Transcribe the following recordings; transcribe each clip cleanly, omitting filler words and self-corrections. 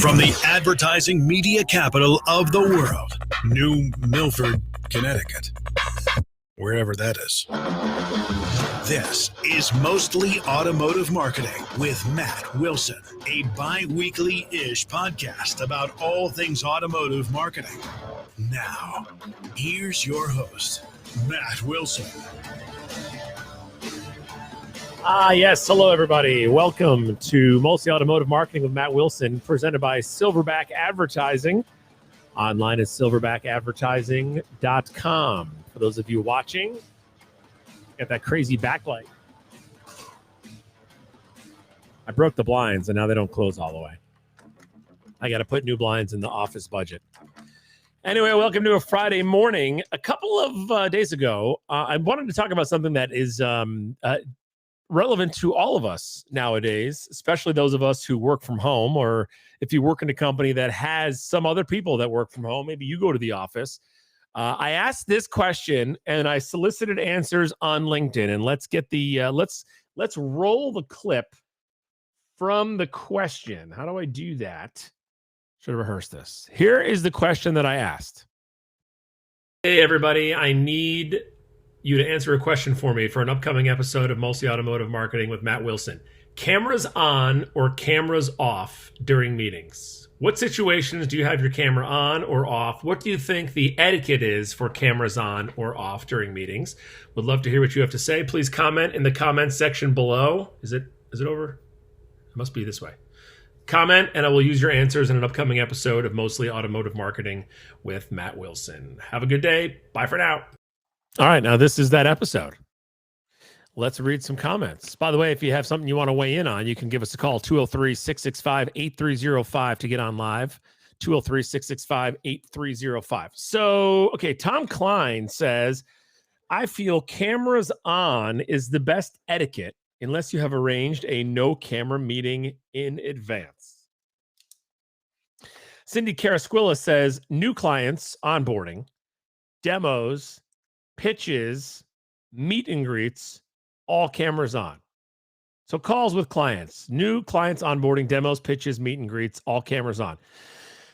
From the advertising media capital of the world, New Milford, Connecticut, wherever that is. This is Mostly Automotive Marketing with Matt Wilson, a bi-weekly-ish podcast about all things automotive marketing. Now, here's your host, Matt Wilson. Yes. Hello, everybody. Welcome to Mostly Automotive Marketing with Matt Wilson, presented by Silverback Advertising. Online at silverbackadvertising.com. For those of you watching, got that crazy backlight. I broke the blinds, and now they don't close all the way. I got to put new blinds in the office budget. Anyway, welcome to a Friday morning. A couple of days ago, I wanted to talk about something that is relevant to all of us nowadays, especially those of us who work from home, or if you work in a company that has some other people that work from home, maybe you go to the office. I asked this question and I solicited answers on LinkedIn, and let's get the let's roll the clip from the question. How do I do that? Should have rehearsed this. Here is the question that I asked. Hey everybody, I need you to answer a question for me for an upcoming episode of Mostly Automotive Marketing with Matt Wilson. Cameras on or cameras off during meetings? What situations do you have your camera on or off? What do you think the etiquette is for cameras on or off during meetings? Would love to hear what you have to say. Please comment in the comments section below. Is it over? It must be this way. Comment, and I will use your answers in an upcoming episode of Mostly Automotive Marketing with Matt Wilson. Have a good day. Bye for now. All right, now this is that episode. Let's read some comments. By the way, if you have something you want to weigh in on, you can give us a call, 203-665-8305 to get on live, 203-665-8305. So, okay, Tom Klein says, I feel cameras on is the best etiquette unless you have arranged a no-camera meeting in advance. Cindy Carasquilla says, new clients onboarding, demos, pitches, meet and greets, all cameras on. So calls with clients, new clients onboarding, demos, pitches, meet and greets, all cameras on.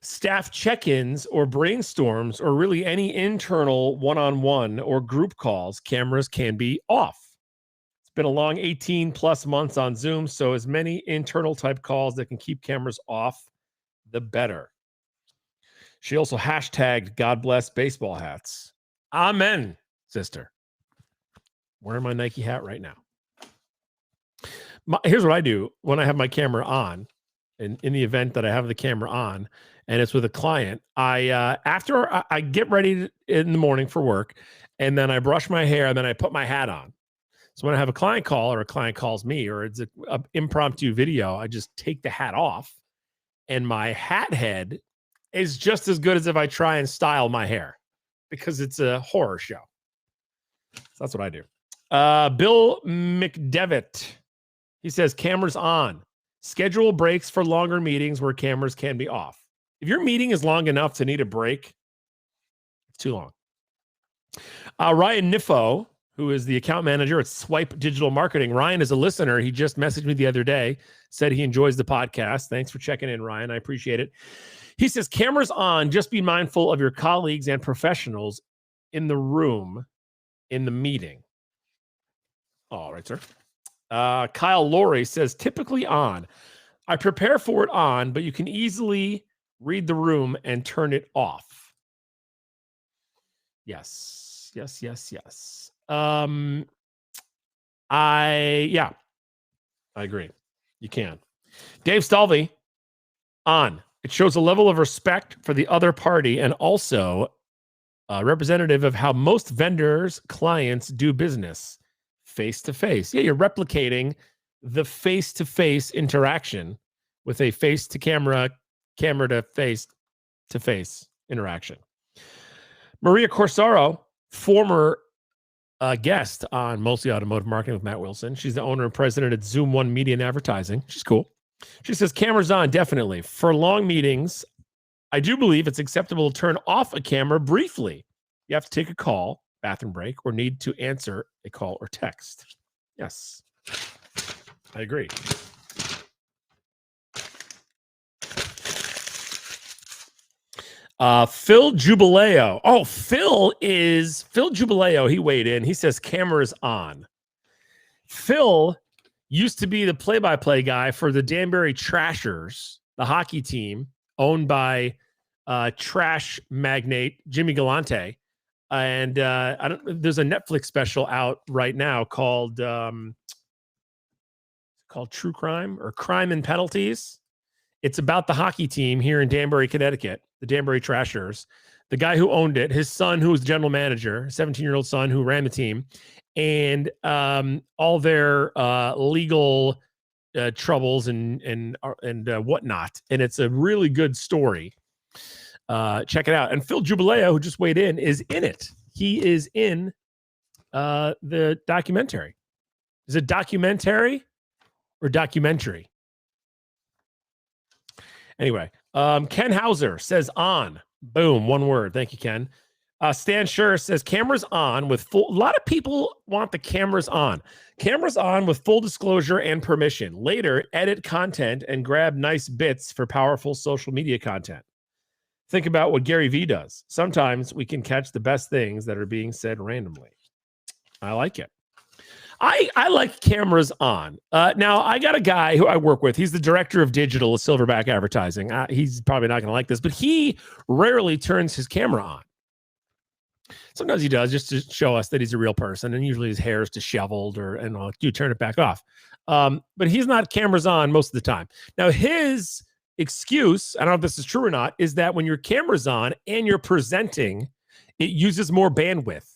Staff check-ins or brainstorms or really any internal one-on-one or group calls, cameras can be off. It's been a long 18 plus months on Zoom, so as many internal type calls that can keep cameras off, the better. She also hashtagged God bless baseball hats. Amen. Sister, wearing my Nike hat right now. Here's what I do when I have my camera on, and in the event that I have the camera on and it's with a client, after I get ready in the morning for work, and then I brush my hair, and then I put my hat on. So when I have a client call or a client calls me, or it's an impromptu video, I just take the hat off, and my hat head is just as good as if I try and style my hair, because it's a horror show. So that's what I do. Bill McDevitt, he says, cameras on. Schedule breaks for longer meetings where cameras can be off. If your meeting is long enough to need a break, it's too long. Ryan Niffo, who is the account manager at Swipe Digital Marketing. Ryan is a listener. He just messaged me the other day, said he enjoys the podcast. Thanks for checking in, Ryan. I appreciate it. He says, cameras on, just be mindful of your colleagues and professionals in the room in the meeting. All right, sir. Kyle Laurie says, typically on. I prepare for it on, but you can easily read the room and turn it off. Yes. I agree. You can. Dave Stalvey, on. It shows a level of respect for the other party and also representative of how most vendors, clients do business face-to-face. Yeah, you're replicating the face-to-face interaction with a face-to-camera, camera-to-face-to-face interaction. Maria Corsaro, former guest on Mostly Automotive Marketing with Matt Wilson. She's the owner and president at Zoom One Media and Advertising. She's cool. She says, cameras on, definitely. For long meetings, I do believe it's acceptable to turn off a camera briefly. You have to take a call, bathroom break, or need to answer a call or text. Yes, I agree. Phil Jubileo. Oh, Phil Jubileo. He weighed in. He says cameras on. Phil used to be the play-by-play guy for the Danbury Trashers, the hockey team owned by trash magnate Jimmy Galante. And there's a Netflix special out right now called True Crime or Crime and Penalties. It's about the hockey team here in Danbury, Connecticut, the Danbury Trashers. The guy who owned it, his son, who was the general manager, 17-year-old son who ran the team, and all their legal troubles and whatnot. And it's a really good story. Check it out. And Phil Jubileo, who just weighed in, is in it. He is in the documentary. Is it documentary or documentary? Anyway, Ken Hauser says on. Boom, one word. Thank you, Ken. Stan Schur says cameras on with full. A lot of people want the cameras on. Cameras on with full disclosure and permission. Later, edit content and grab nice bits for powerful social media content. Think about what Gary Vee does. Sometimes we can catch the best things that are being said randomly. I like it. I like cameras on. Now, I got a guy who I work with. He's the director of digital at Silverback Advertising. He's probably not going to like this, but he rarely turns his camera on. Sometimes he does just to show us that he's a real person, and usually his hair is disheveled and you turn it back off. But he's not cameras on most of the time. Now, his excuse, I don't know if this is true or not, is that when your camera's on and you're presenting, it uses more bandwidth.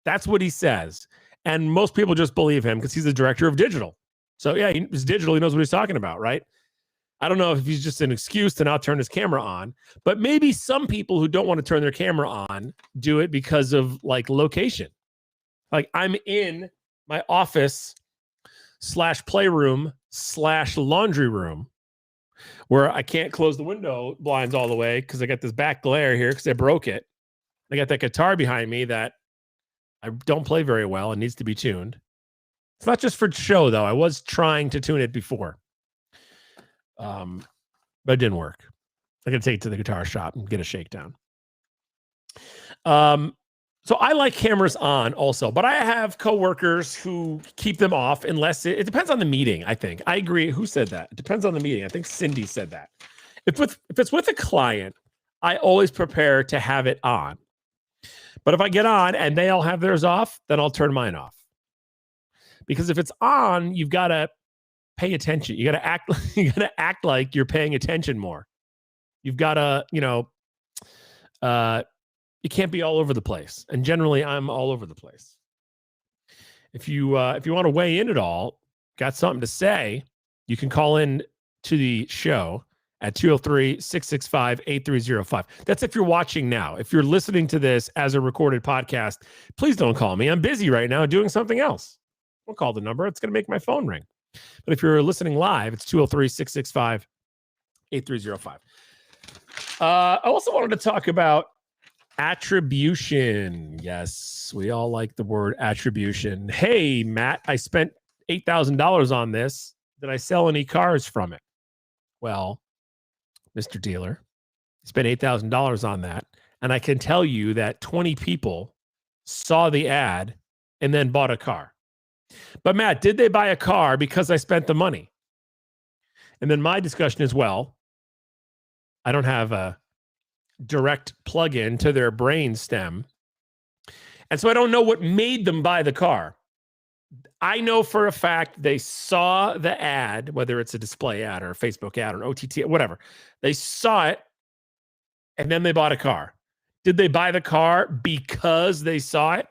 That's what he says. And most people just believe him because he's the director of digital. So yeah, he's digital. He knows what he's talking about, right? I don't know if he's just an excuse to not turn his camera on, but maybe some people who don't want to turn their camera on do it because of like location. Like I'm in my office / playroom / laundry room where I can't close the window blinds all the way because I got this back glare here because I broke it. I got that guitar behind me that I don't play very well and needs to be tuned. It's not just for show, though. I was trying to tune it before. But it didn't work. I got to take it to the guitar shop and get a shakedown. So I like cameras on also, but I have coworkers who keep them off unless it depends on the meeting, I think. I agree. Who said that? It depends on the meeting. I think Cindy said that. If it's with a client, I always prepare to have it on. But if I get on and they all have theirs off, then I'll turn mine off. Because if it's on, you've got to pay attention. You got to act like you're paying attention more. You've got to, you can't be all over the place. And generally I'm all over the place. If you want to weigh in at all, got something to say, you can call in to the show at 203-665-8305. That's if you're watching now. If you're listening to this as a recorded podcast, please don't call me. I'm busy right now doing something else. Don't call the number. It's going to make my phone ring. But if you're listening live, it's 203-665-8305. I also wanted to talk about attribution. Yes, we all like the word attribution. Hey, Matt, I spent $8,000 on this. Did I sell any cars from it? Well, Mr. Dealer, I spent $8,000 on that. And I can tell you that 20 people saw the ad and then bought a car. But Matt, did they buy a car because I spent the money? And then my discussion is, well, I don't have a direct plug-in to their brain stem. And so I don't know what made them buy the car. I know for a fact they saw the ad, whether it's a display ad or a Facebook ad or an OTT, whatever. They saw it and then they bought a car. Did they buy the car because they saw it?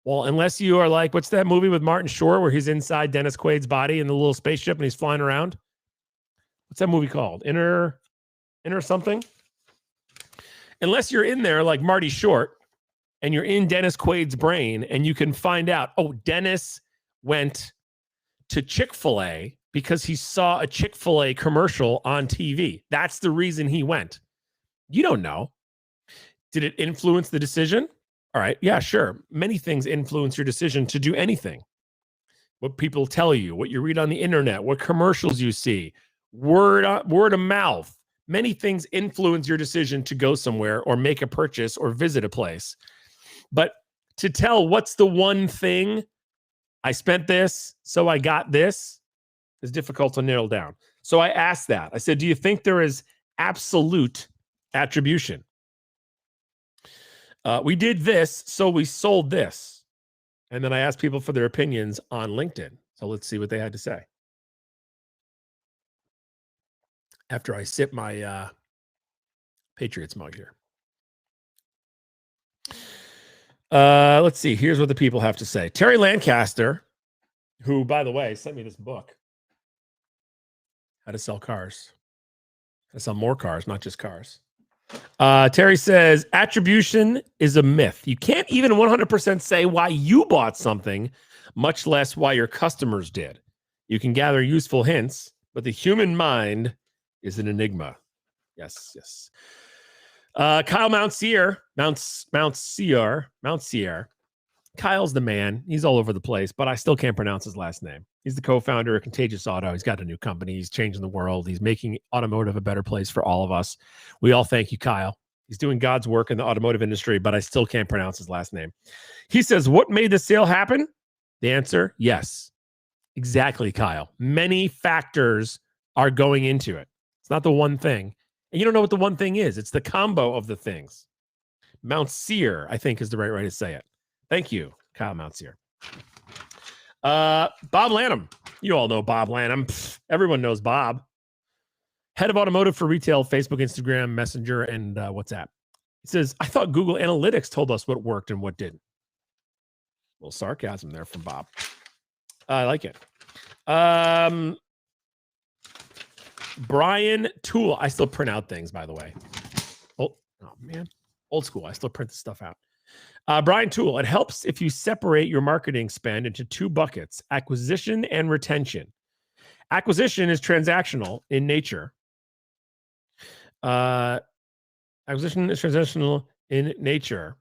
Well, unless you are like, what's that movie with Martin Short where he's inside Dennis Quaid's body in the little spaceship and he's flying around? What's that movie called? Inner something? Unless you're in there like Marty Short and you're in Dennis Quaid's brain and you can find out, oh, Dennis went to Chick-fil-A because he saw a Chick-fil-A commercial on TV. That's the reason he went. You don't know. Did it influence the decision? All right. Yeah, sure. Many things influence your decision to do anything. What people tell you, what you read on the internet, what commercials you see, word of mouth. Many things influence your decision to go somewhere or make a purchase or visit a place. But to tell what's the one thing I spent this, so I got this, is difficult to nail down. So I asked that. I said, do you think there is absolute attribution? We did this, so we sold this. And then I asked people for their opinions on LinkedIn. So let's see what they had to say. After I sip my Patriots mug here. Let's see. Here's what the people have to say. Terry Lancaster, who, by the way, sent me this book. How to sell cars. How to sell more cars, not just cars. Terry says, attribution is a myth. You can't even 100% say why you bought something, much less why your customers did. You can gather useful hints, but the human mind is an enigma. Yes. Kyle Mountseer. Kyle's the man. He's all over the place, but I still can't pronounce his last name. He's the co-founder of Contagious Auto. He's got a new company. He's changing the world. He's making automotive a better place for all of us. We all thank you, Kyle. He's doing God's work in the automotive industry, but I still can't pronounce his last name. He says, what made the sale happen? The answer, yes. Exactly, Kyle. Many factors are going into it. It's not the one thing. And you don't know what the one thing is. It's the combo of the things. Mountseer, I think, is the right way to say it. Thank you, Kyle Mountseer. Bob Lanham. You all know Bob Lanham. Everyone knows Bob. Head of Automotive for Retail, Facebook, Instagram, Messenger, and WhatsApp. He says, I thought Google Analytics told us what worked and what didn't. A little sarcasm there from Bob. I like it. Brian Toole. I still print out things, by the way. Oh man. Old school. I still print this stuff out. Brian Toole. It helps if you separate your marketing spend into two buckets, acquisition and retention. Acquisition is transactional in nature. Acquisition is transactional in nature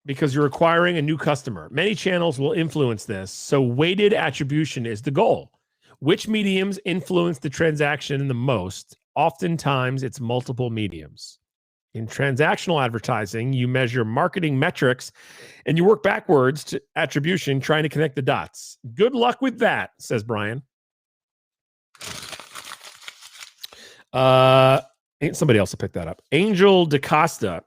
because you're acquiring a new customer. Many channels will influence this, so weighted attribution is the goal. Which mediums influence the transaction the most? Oftentimes, it's multiple mediums. In transactional advertising, you measure marketing metrics and you work backwards to attribution, trying to connect the dots. Good luck with that, says Brian. Somebody else will pick that up. Angel DaCosta.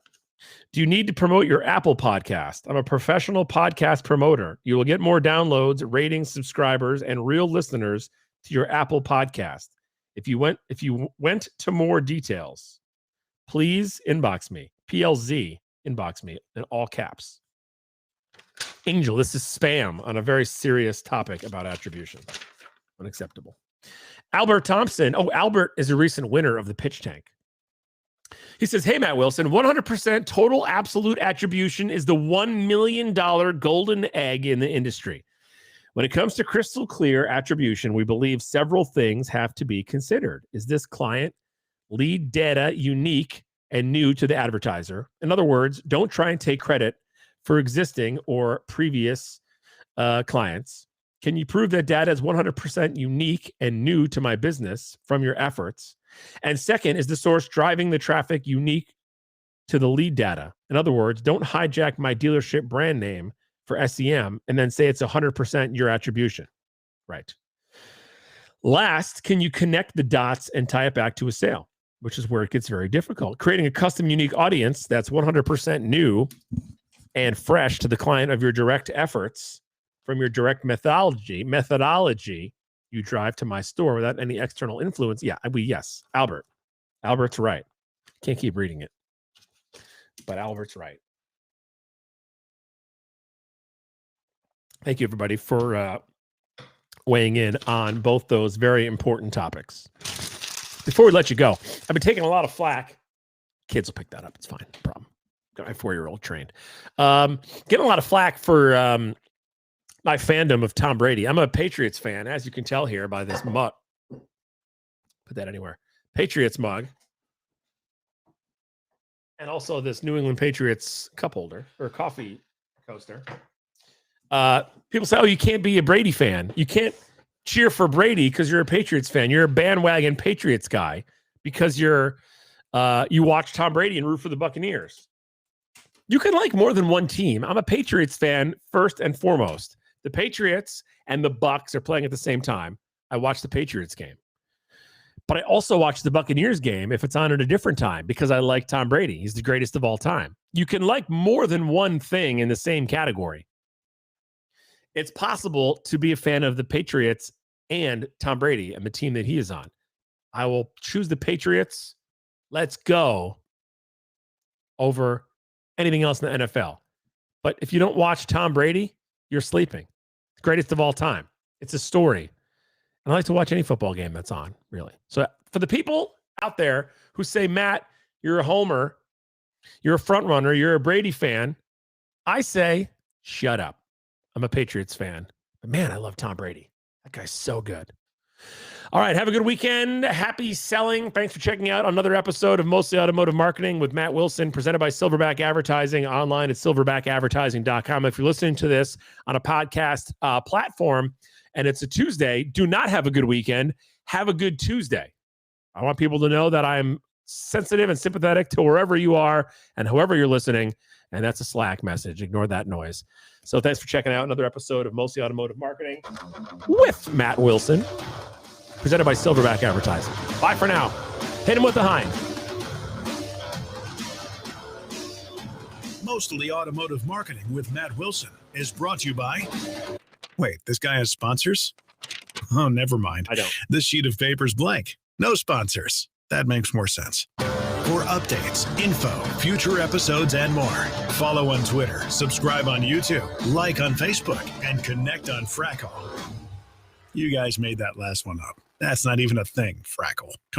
Do you need to promote your Apple podcast? I'm a professional podcast promoter. You will get more downloads, ratings, subscribers, and real listeners to your Apple podcast. If you went to more details, please inbox me. PLZ, inbox me in all caps. Angel, this is spam on a very serious topic about attribution. Unacceptable. Albert Thompson. Oh, Albert is a recent winner of the Pitch Tank. He says, hey, Matt Wilson, 100% total absolute attribution is the $1 million golden egg in the industry. When it comes to crystal clear attribution, we believe several things have to be considered. Is this client lead data unique and new to the advertiser. In other words, don't try and take credit for existing or previous clients. Can you prove that data is 100% unique and new to my business from your efforts? And second, is the source driving the traffic unique to the lead data? In other words, don't hijack my dealership brand name for SEM and then say it's 100% your attribution. Right. Last, can you connect the dots and tie it back to a sale, which is where it gets very difficult. Creating a custom unique audience that's 100% new and fresh to the client of your direct efforts from your direct methodology you drive to my store without any external influence. Yes, Albert's right. Can't keep reading it, but Albert's right. Thank you, everybody, for weighing in on both those very important topics. Before we let you go, I've been taking a lot of flack. Kids will pick that up. It's fine. No problem. Got my 4-year-old trained. Getting a lot of flack for my fandom of Tom Brady. I'm a Patriots fan, as you can tell here by this mug. Put that anywhere. Patriots mug. And also this New England Patriots cup holder or coffee coaster. People say, oh, you can't be a Brady fan. You can't cheer for Brady because you're a Patriots fan. You're a bandwagon Patriots guy because you watch Tom Brady and root for the Buccaneers. You can like more than one team. I'm a Patriots fan first and foremost. The Patriots and the Bucs are playing at the same time. I watch the Patriots game. But I also watch the Buccaneers game if it's on at a different time because I like Tom Brady. He's the greatest of all time. You can like more than one thing in the same category. It's possible to be a fan of the Patriots and Tom Brady and the team that he is on. I will choose the Patriots. Let's go over anything else in the NFL. But if you don't watch Tom Brady, you're sleeping. Greatest of all time. It's a story. And I like to watch any football game that's on, really. So for the people out there who say, Matt, you're a homer, you're a front runner, you're a Brady fan, I say, shut up. I'm a Patriots fan. But man, I love Tom Brady. That guy's so good. All right, have a good weekend. Happy selling. Thanks for checking out another episode of Mostly Automotive Marketing with Matt Wilson, presented by Silverback Advertising, online at silverbackadvertising.com. If you're listening to this on a podcast platform and it's a Tuesday, do not have a good weekend. Have a good Tuesday. I want people to know that I'm sensitive and sympathetic to wherever you are and whoever you're listening, and that's a Slack message. Ignore that noise. So thanks for checking out another episode of Mostly Automotive Marketing with Matt Wilson, presented by Silverback Advertising. Bye for now. Hit him with the hind. Mostly Automotive Marketing with Matt Wilson is brought to you by... Wait, this guy has sponsors? Oh, never mind. I don't. This sheet of paper's blank. No sponsors. That makes more sense. For updates, info, future episodes, and more, follow on Twitter, subscribe on YouTube, like on Facebook, and connect on Frackle. You guys made that last one up. That's not even a thing, Frackle. Come on.